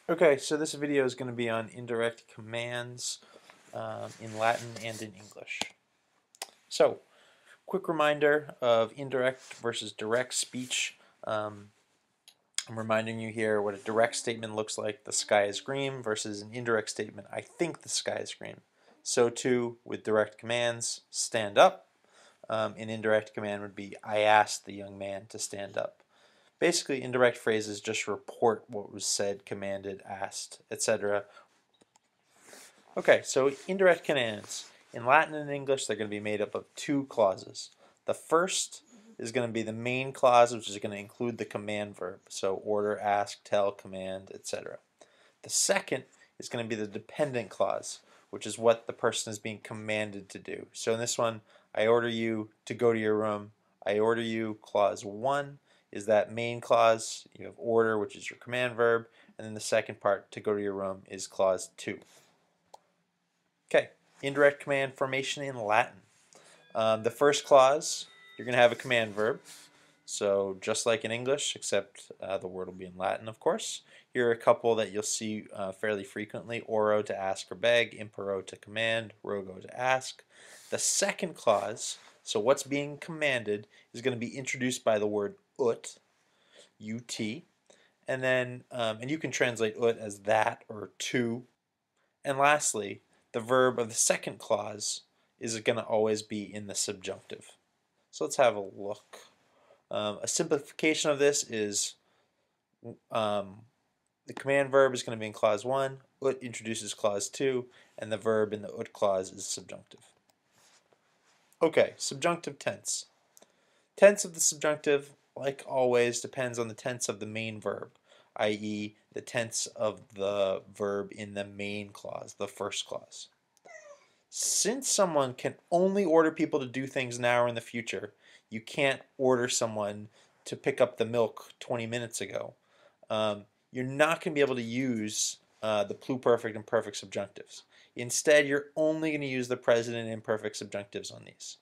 Okay, so this video is going to be on indirect commands in Latin and in English. So, quick reminder of indirect versus direct speech. I'm reminding you here what a direct statement looks like, the sky is green, versus an indirect statement, I think the sky is green. So too with direct commands, stand up. An indirect command would be, I asked the young man to stand up. Basically, indirect phrases just report what was said, commanded, asked, etc. Okay, so indirect commands. In Latin and English, they're going to be made up of two clauses. The first is going to be the main clause, which is going to include the command verb. So order, ask, tell, command, etc. The second is going to be the dependent clause, which is what the person is being commanded to do. So in this one, I order you to go to your room. I order you, clause 1 is that main clause. You have order, which is your command verb, and then the second part, to go to your room, is clause 2. Okay, indirect command formation in Latin. The first clause, you're going to have a command verb. So just like in English, except the word will be in Latin, of course. Here are a couple that you'll see fairly frequently. Oro to ask or beg, impero to command, rogo to ask. The second clause, so what's being commanded, is going to be introduced by the word ut, ut. And then, and you can translate ut as that or to. And lastly, the verb of the second clause is going to always be in the subjunctive. So let's have a look. A simplification of this is the command verb is going to be in clause 1, ut introduces clause 2, and the verb in the ut clause is subjunctive. Okay, subjunctive tense. Tense of the subjunctive, like always, depends on the tense of the main verb, i.e. the tense of the verb in the main clause, the first clause. Since someone can only order people to do things now or in the future, you can't order someone to pick up the milk 20 minutes ago. You're not going to be able to use the pluperfect and perfect subjunctives. Instead, you're only going to use the present and imperfect subjunctives on these.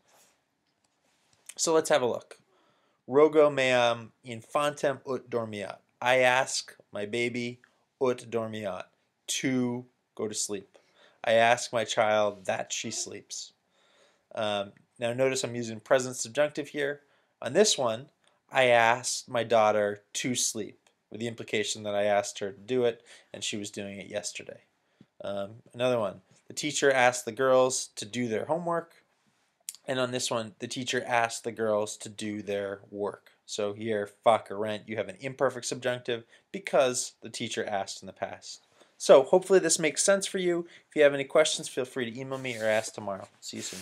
So let's have a look. Rogo meam infantem ut dormiat. I ask my baby ut dormiat to go to sleep. I ask my child that she sleeps. Now notice I'm using present subjunctive here. On this one, I asked my daughter to sleep, with the implication that I asked her to do it and she was doing it yesterday. Another one, the teacher asked the girls to do their homework. And on this one, the teacher asked the girls to do their work. So here, facurrent, you have an imperfect subjunctive because the teacher asked in the past. So hopefully this makes sense for you. If you have any questions, feel free to email me or ask tomorrow. See you soon.